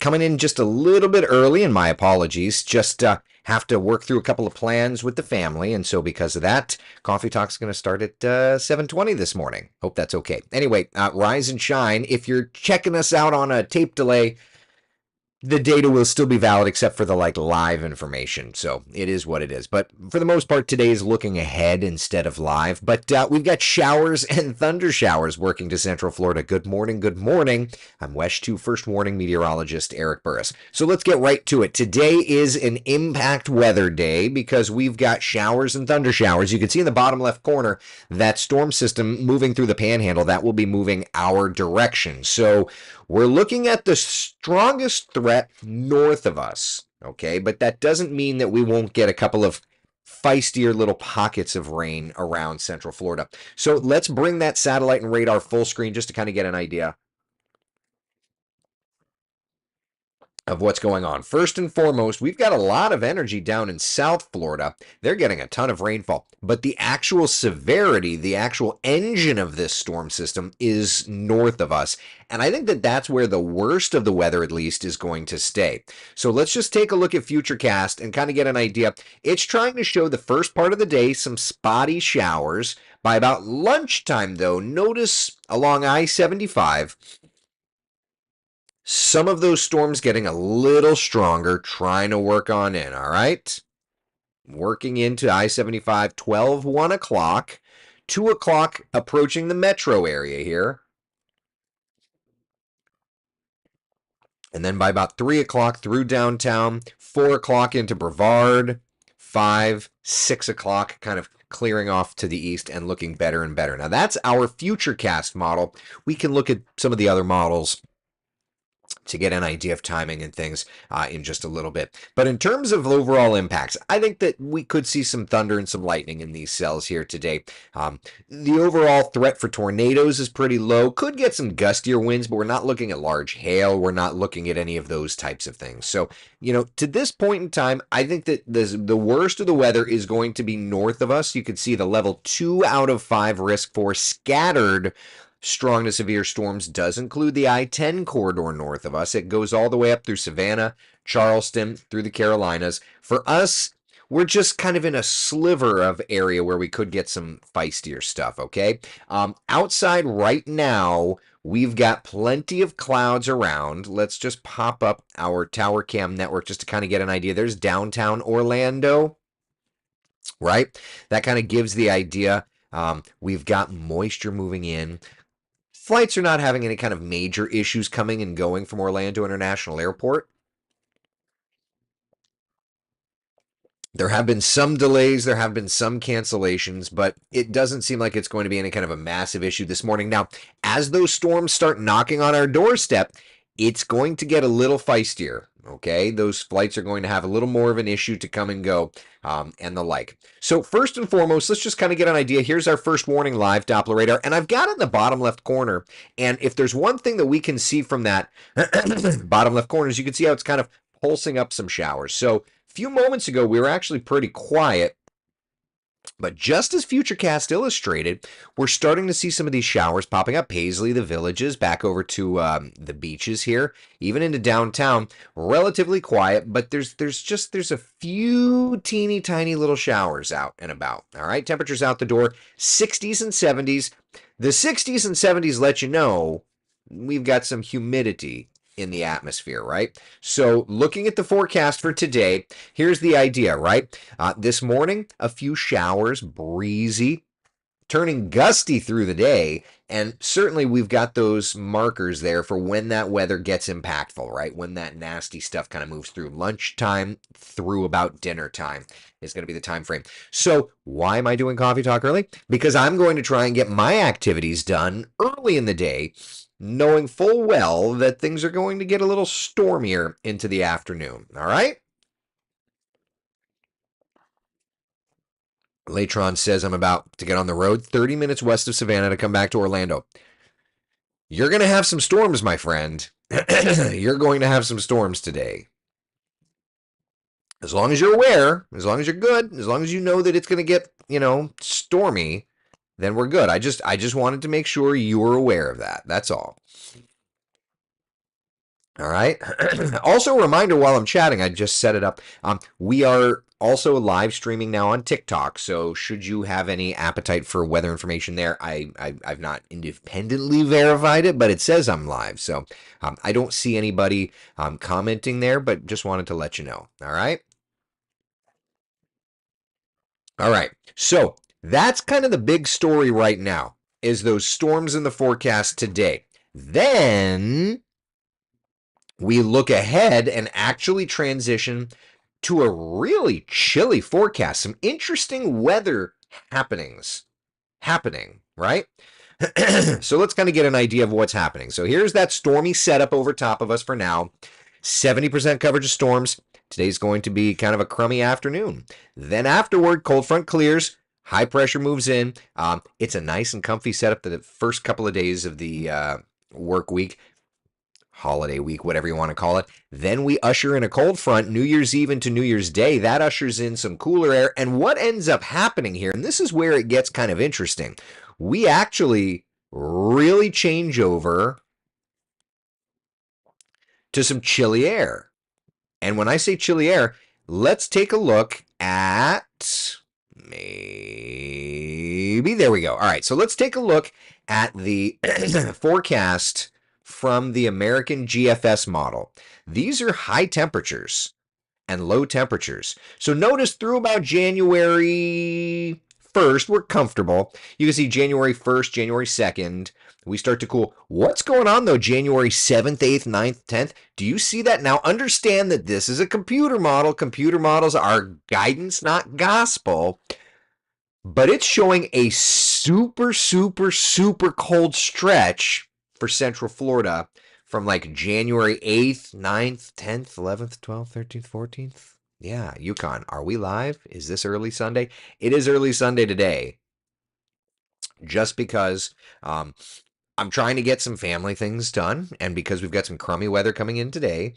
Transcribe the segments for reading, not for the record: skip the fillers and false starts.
Coming in just a little bit early, and my apologies. Just have to work through a couple of plans with the family, and so because of that, Coffee Talk's going to start at 7:20 this morning. Hope that's okay. Anyway, rise and shine. If you're checking us out on a tape delay, the data will still be valid except for the live information. So it is what it is. But for the most part, today is looking ahead instead of live. But we've got showers and thunder showers working to Central Florida. Good morning. Good morning. I'm WESH 2 First Warning meteorologist Eric Burris. So let's get right to it. Today is an impact weather day because we've got showers and thunder showers. You can see in the bottom left corner that storm system moving through the panhandle that will be moving our direction. So we're looking at the strongest threat north of us, okay? But that doesn't mean that we won't get a couple of feistier little pockets of rain around Central Florida. So let's bring that satellite and radar full screen just to kind of get an idea of what's going on. First and foremost, we've got a lot of energy down in South Florida. They're getting a ton of rainfall, but the actual severity, the actual engine of this storm system is north of us. And I think that that's where the worst of the weather, at least, is going to stay. So let's just take a look at Futurecast and kind of get an idea. It's trying to show the first part of the day some spotty showers. By about lunchtime, though, notice along I-75, some of those storms getting a little stronger, trying to work on in, all right? Working into I-75, 12, 1 o'clock, 2 o'clock approaching the metro area here. And then by about 3 o'clock through downtown, 4 o'clock into Brevard, 5, 6 o'clock kind of clearing off to the east and looking better and better. Now that's our Futurecast model. We can look at some of the other models to get an idea of timing and things in just a little bit. But in terms of overall impacts, I think that we could see some thunder and some lightning in these cells here today. The overall threat for tornadoes is pretty low. Could get some gustier winds, but we're not looking at large hail. We're not looking at any of those types of things. So, to this point in time, I think that the worst of the weather is going to be north of us. You can see the level 2 out of 5 risk for scattered strong to severe storms does include the I-10 corridor north of us. It goes all the way up through Savannah, Charleston, through the Carolinas. For us, we're just kind of in a sliver of area where we could get some feistier stuff, okay? Outside right now, we've got plenty of clouds around. Let's just pop up our Tower Cam network just to kind of get an idea. There's downtown Orlando, right? That kind of gives the idea. We've got moisture moving in. Flights are not having any kind of major issues coming and going from Orlando International Airport. There have been some delays, there have been some cancellations, but it doesn't seem like it's going to be any kind of a massive issue this morning. Now, as those storms start knocking on our doorstep, it's going to get a little feistier, okay? Those flights are going to have a little more of an issue to come and go and the like. So first and foremost, let's just kind of get an idea. Here's our first warning live Doppler radar, and I've got it in the bottom left corner. And if there's one thing that we can see from that bottom left corner is you can see how it's kind of pulsing up some showers. So a few moments ago, we were actually pretty quiet. But just as Futurecast illustrated, we're starting to see some of these showers popping up. Paisley, the Villages, back over to the beaches here, even into downtown. Relatively quiet, but there's a few teeny tiny little showers out and about. All right, temperatures out the door, 60s and 70s. The 60s and 70s let you know we've got some humidity in the atmosphere, right? So looking at the forecast for today, here's the idea, right? This morning, a few showers, breezy, turning gusty through the day, and certainly we've got those markers there for when that weather gets impactful, right? When that nasty stuff kind of moves through lunchtime through about dinner time is going to be the time frame. So why am I doing Coffee Talk early? Because I'm going to try and get my activities done early in the day, knowing full well that things are going to get a little stormier into the afternoon. All right? Latron says I'm about to get on the road 30 minutes west of Savannah to come back to Orlando. You're going to have some storms, my friend. You're going to have some storms today. As long as you're aware, as long as you're good, as long as you know that it's going to get, stormy, then we're good. I just wanted to make sure you were aware of that. That's all. All right. Also, a reminder while I'm chatting, I just set it up. We are also live streaming now on TikTok. So, should you have any appetite for weather information there, I've not independently verified it, but it says I'm live. So, I don't see anybody commenting there, but just wanted to let you know. All right. All right. So, that's kind of the big story right now is those storms in the forecast today. Then we look ahead and actually transition to a really chilly forecast. Some interesting weather happening, right? So let's kind of get an idea of what's happening. So here's that stormy setup over top of us for now. 70% coverage of storms. Today's going to be kind of a crummy afternoon. Then afterward, cold front clears. High pressure moves in. It's a nice and comfy setup the first couple of days of the work week, holiday week, whatever you want to call it. Then we usher in a cold front, New Year's Eve into New Year's Day. That ushers in some cooler air. And what ends up happening here, and this is where it gets kind of interesting, we actually really change over to some chilly air. And when I say chilly air, let's take a look at maybe, there we go. All right, so let's take a look at the forecast from the American GFS model. These are high temperatures and low temperatures. So notice through about January 1st, we're comfortable. You can see January 1st, January 2nd, we start to cool. What's going on though, January 7th, 8th, 9th, 10th? Do you see that? Now understand that this is a computer model. Computer models are guidance, not gospel. But it's showing a super, super, super cold stretch for Central Florida from like January 8th, 9th, 10th, 11th, 12th, 13th, 14th. Yeah, Yukon. Are we live? Is this early Sunday? It is early Sunday today. Just because I'm trying to get some family things done, and because we've got some crummy weather coming in today,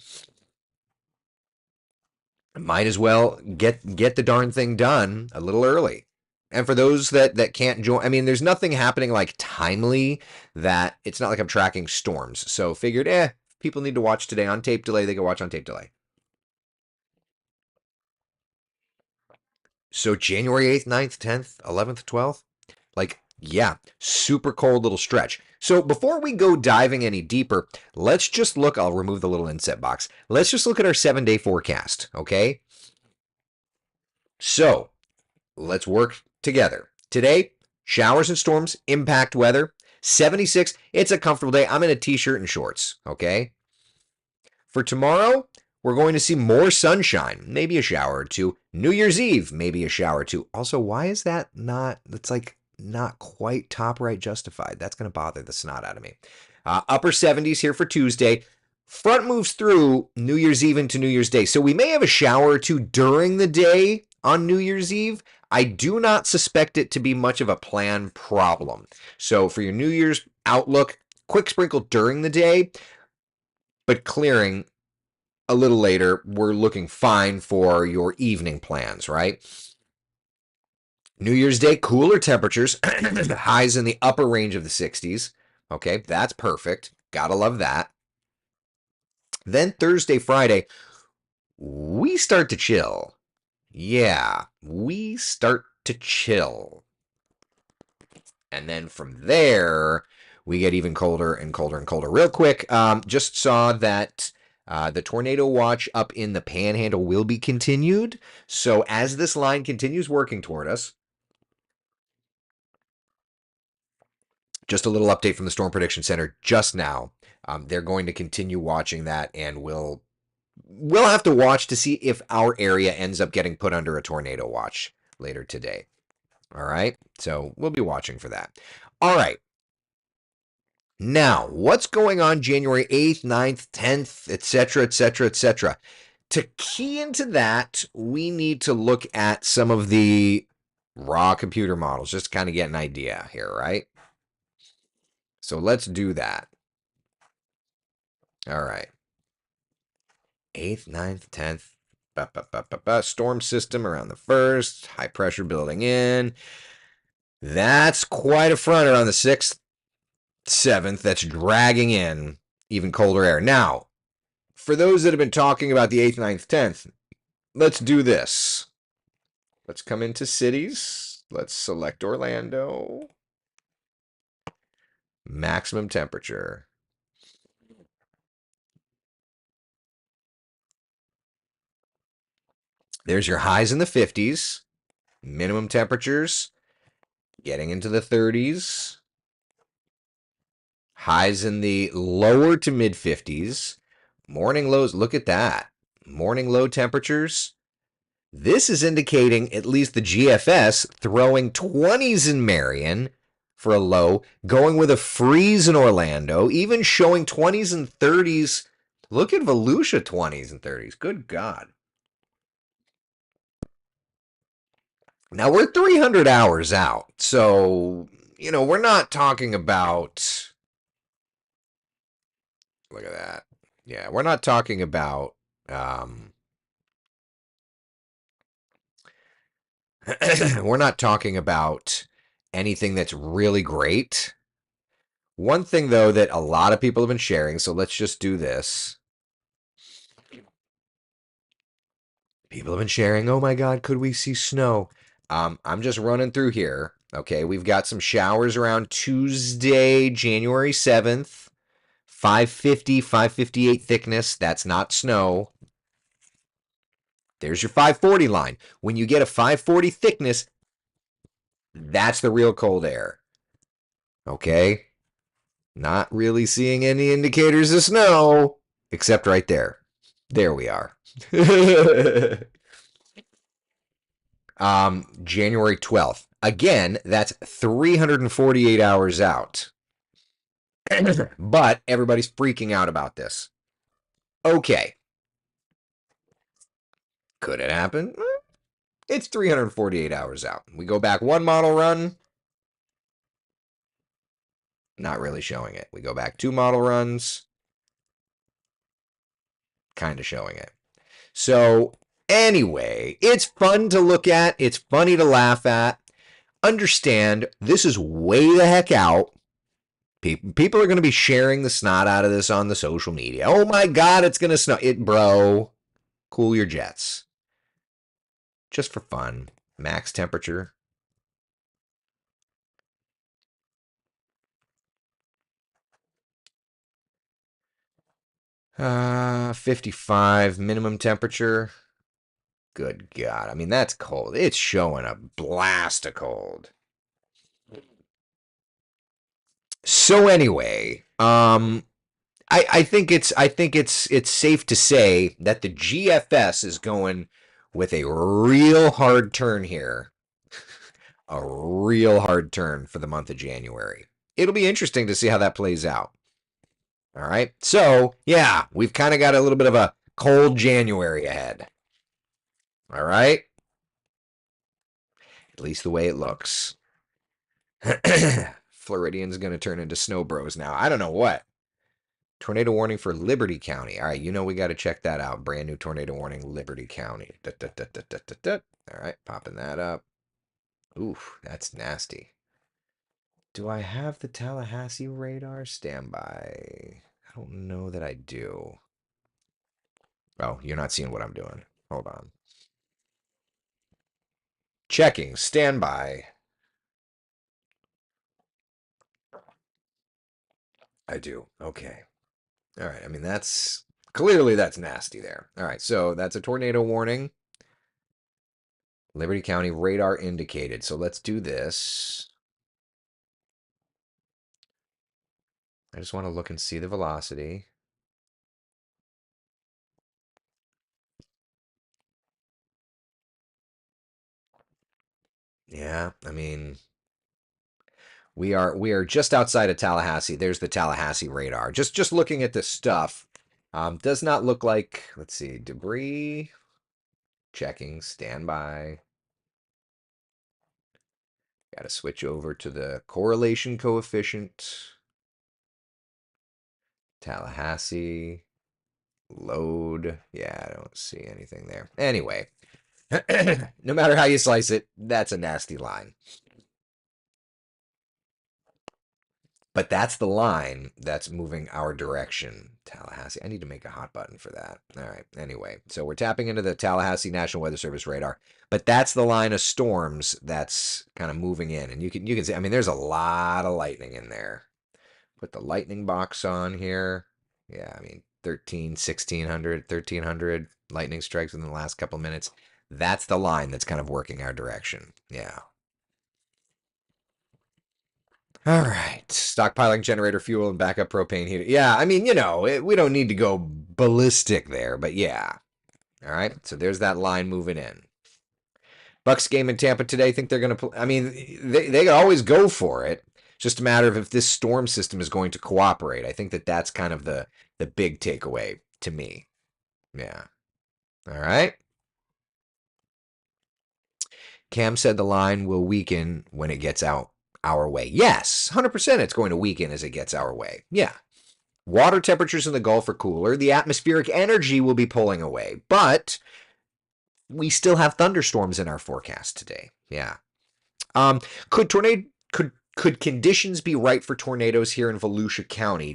might as well get the darn thing done a little early. And for those that can't join, I mean, there's nothing happening like timely that it's not like I'm tracking storms. So figured, people need to watch today on tape delay, they can watch on tape delay. So January 8th, 9th, 10th, 11th, 12th, like, yeah, super cold little stretch. So before we go diving any deeper, let's just look. I'll remove the little inset box. Let's just look at our 7-day forecast, okay? So let's work together. Today, showers and storms impact weather. 76, it's a comfortable day. I'm in a t-shirt and shorts, okay? For tomorrow, we're going to see more sunshine, maybe a shower or two. New Year's Eve, maybe a shower or two. Also, why is that not, that's like not quite top right justified? That's going to bother the snot out of me. Upper 70s here for Tuesday. Front moves through New Year's Eve into New Year's Day. So we may have a shower or two during the day on New Year's Eve. I do not suspect it to be much of a plan problem. So for your New Year's outlook, quick sprinkle during the day, but clearing a little later. We're looking fine for your evening plans, right? New Year's Day, cooler temperatures, highs in the upper range of the 60s. Okay, that's perfect. Gotta love that. Then Thursday, Friday, we start to chill. Yeah, we start to chill. And then from there, we get even colder and colder and colder. Real quick, just saw that the tornado watch up in the Panhandle will be continued. So as this line continues working toward us, just a little update from the Storm Prediction Center just now. They're going to continue watching that, and we'll have to watch to see if our area ends up getting put under a tornado watch later today. All right, so we'll be watching for that. All right. Now, what's going on January 8th, 9th, 10th, etc., etc., etc.? To key into that, we need to look at some of the raw computer models just to kind of get an idea here, right? So let's do that. All right. 8th, 9th, 10th. Storm system around the 1st. High pressure building in. That's quite a front around the 6th, 7th. That's dragging in even colder air. Now, for those that have been talking about the 8th, 9th, 10th, let's do this. Let's come into cities. Let's select Orlando. Maximum temperature. There's your highs in the 50s. Minimum temperatures getting into the 30s. Highs in the lower to mid 50s. Morning lows, look at that. Morning low temperatures. This is indicating at least the GFS throwing 20s in Marion for a low, going with a freeze in Orlando, even showing 20s and 30s. Look at Volusia 20s and 30s. Good God. Now we're 300 hours out. So, we're not talking about. Look at that. Yeah, we're not talking about. We're not talking about anything that's really great. One thing, though, that a lot of people have been sharing, so let's just do this. People have been sharing, oh my God, could we see snow? I'm just running through here. Okay, we've got some showers around Tuesday, January 7th. 550, 558 thickness. That's not snow. There's your 540 line. When you get a 540 thickness, that's the real cold air. Okay? Not really seeing any indicators of snow, except right there. There we are. January 12th. Again, that's 348 hours out. But everybody's freaking out about this. Okay. Could it happen? It's 348 hours out. We go back one model run. Not really showing it. We go back two model runs. Kind of showing it. So, anyway, it's fun to look at. It's funny to laugh at. Understand, this is way the heck out. People are going to be sharing the snot out of this on the social media. Oh my God, it's going to snow. Bro, cool your jets. Just for fun. Max temperature. Uh, 55 minimum temperature. Good God. I mean, that's cold. It's showing a blast of cold. So anyway, I think it's safe to say that the GFS is going with a real hard turn here. A real hard turn for the month of January. It'll be interesting to see how that plays out. All right. So, yeah, we've kind of got a little bit of a cold January ahead. All right. At least the way it looks. Floridian's going to turn into Snow Bros now. I don't know what. Tornado warning for Liberty County. All right, we got to check that out. Brand new tornado warning, Liberty County. All right, popping that up. Oof, that's nasty. Do I have the Tallahassee radar? Standby. I don't know that I do. Oh, you're not seeing what I'm doing. Hold on. Checking. Standby. I do. Okay. All right. I mean, that's clearly that's nasty there. All right. So that's a tornado warning. Liberty County radar indicated. So let's do this. I just want to look and see the velocity. Yeah, I mean, we are just outside of Tallahassee. There's the Tallahassee radar. Just looking at this stuff, does not look like. Let's see, debris. Checking standby. Got to switch over to the correlation coefficient. Tallahassee. Load. Yeah, I don't see anything there. Anyway, no matter how you slice it, that's a nasty line. But that's the line that's moving our direction. Tallahassee. I need to make a hot button for that. All right. Anyway, so we're tapping into the Tallahassee National Weather Service radar, but that's the line of storms that's kind of moving in, and you can see. I mean, there's a lot of lightning in there. Put the lightning box on here. Yeah, I mean, 1300 lightning strikes within the last couple of minutes. That's the line that's kind of working our direction. Yeah. All right. Stockpiling generator fuel and backup propane heater. Yeah, I mean, we don't need to go ballistic there, but yeah. All right. So there's that line moving in. Bucks game in Tampa today. Think they're going to I mean, they could always go for it. It's just a matter of if this storm system is going to cooperate. I think that's kind of the big takeaway to me. Yeah. All right. Cam said the line will weaken when it gets out our way. Yes, 100% it's going to weaken as it gets our way. Yeah. Water temperatures in the Gulf are cooler. The atmospheric energy will be pulling away, but we still have thunderstorms in our forecast today. Yeah. Could tornado could conditions be right for tornadoes here in Volusia County?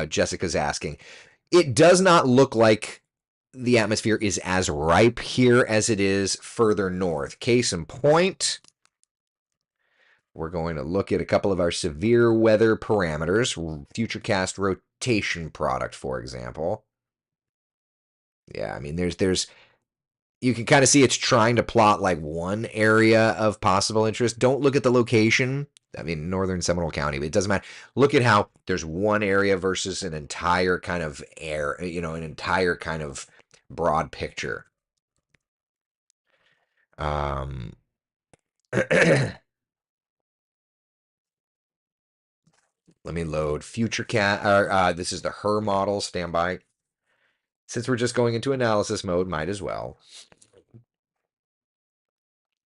Jessica's asking. It does not look like the atmosphere is as ripe here as it is further north. Case in point, we're going to look at a couple of our severe weather parameters. Futurecast rotation product, for example. Yeah, I mean, there's you can kind of see it's trying to plot like one area of possible interest. Don't look at the location. I mean, northern Seminole County, but it doesn't matter. Look at how there's one area versus an entire kind of an entire kind of broad picture. Let me load Futurecast. This is the HER model. Stand by. Since we're just going into analysis mode, might as well.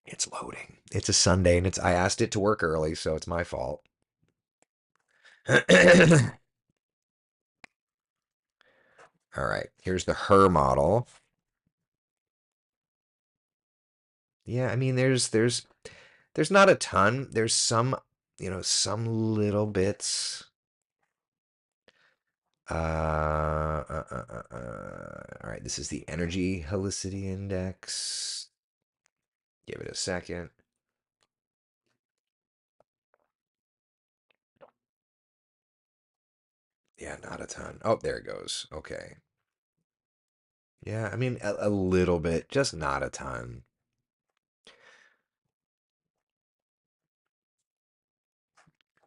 It's loading. It's a Sunday, and I asked it to work early, so it's my fault. All right, here's the HER model. Yeah, I mean, there's not a ton. There's some, some little bits. All right, this is the energy helicity index. Give it a second. Yeah, not a ton. Oh, there it goes. Okay. Yeah, I mean, a little bit, just not a ton.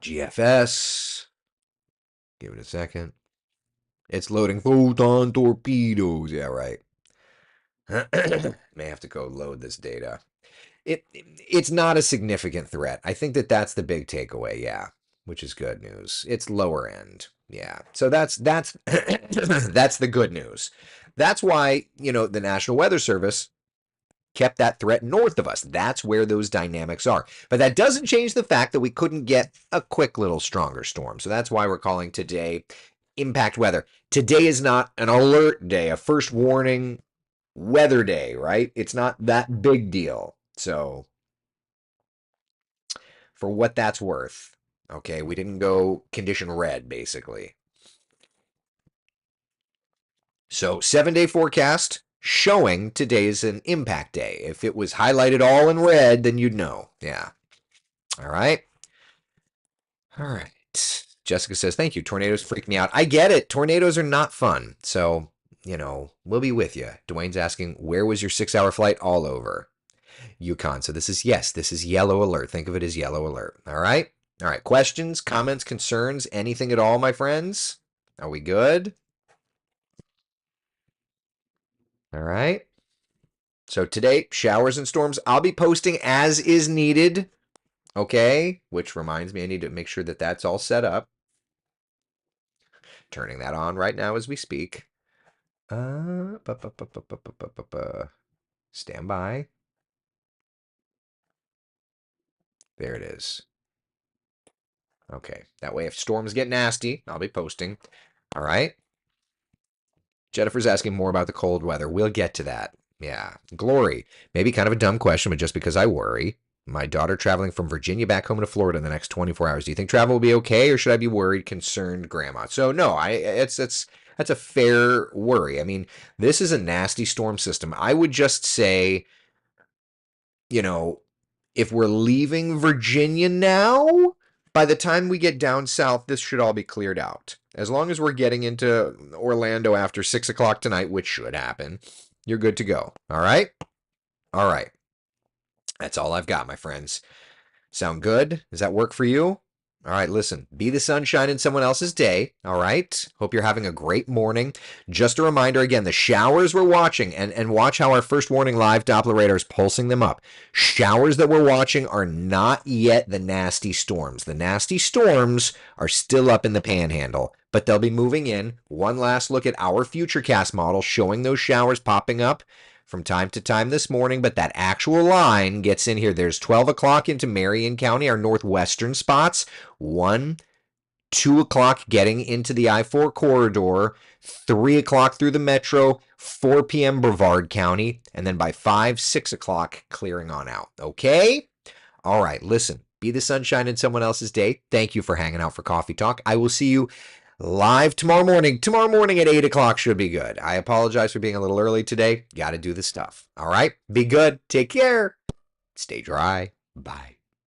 GFS. Give it a second. It's loading photon torpedoes. Yeah, right. May have to go load this data. It's not a significant threat. I think that's the big takeaway. Yeah, which is good news. It's lower end. Yeah. So that's that's the good news. That's why, the National Weather Service kept that threat north of us. That's where those dynamics are. But that doesn't change the fact that we couldn't get a quick little stronger storm. So that's why we're calling today impact weather. Today is not an alert day, a first warning weather day, right? It's not that big deal. So for what that's worth, okay, we didn't go condition red, basically. So 7-day forecast showing today is an impact day. If it was highlighted all in red, then you'd know. Yeah. All right. All right. Jessica says, thank you. Tornadoes freak me out. I get it. Tornadoes are not fun. So, we'll be with you. Dwayne's asking, where was your 6-hour flight? All over Yukon. So this is yellow alert. Think of it as yellow alert. All right. All right. Questions, comments, concerns, anything at all, my friends? Are we good? All right. So today, showers and storms. I'll be posting as is needed. Okay. Which reminds me, I need to make sure that that's all set up. Turning that on right now as we speak. Stand by. There it is. Okay. That way, if storms get nasty, I'll be posting. All right. Jennifer's asking more about the cold weather. We'll get to that. Yeah. Glory. Maybe kind of a dumb question, but just because I worry. My daughter traveling from Virginia back home to Florida in the next 24 hours. Do you think travel will be okay, or should I be worried? Concerned grandma. So no, it's that's a fair worry. I mean, this is a nasty storm system. I would just say, you know, if we're leaving Virginia now, by the time we get down south, this should all be cleared out. As long as we're getting into Orlando after 6 o'clock tonight, which should happen, you're good to go. All right? All right. That's all I've got, my friends. Sound good? Does that work for you? All right, listen, be the sunshine in someone else's day. All right. Hope you're having a great morning. Just a reminder again, the showers we're watching, and watch how our first warning live Doppler radar is pulsing them up. Showers that we're watching are not yet the nasty storms. The nasty storms are still up in the panhandle, but they'll be moving in. One last look at our Futurecast model showing those showers popping up from time to time this morning, but that actual line gets in here. There's 12 o'clock into Marion County, our northwestern spots. 1, 2 o'clock getting into the I-4 corridor. 3 o'clock through the metro. 4 p.m. Brevard County. And then by 5, 6 o'clock clearing on out. Okay? All right, listen. Be the sunshine in someone else's day. Thank you for hanging out for Coffee Talk. I will see you live tomorrow morning. Tomorrow morning at 8 o'clock should be good. I apologize for being a little early today. Got to do the stuff. All right? Be good. Take care. Stay dry. Bye.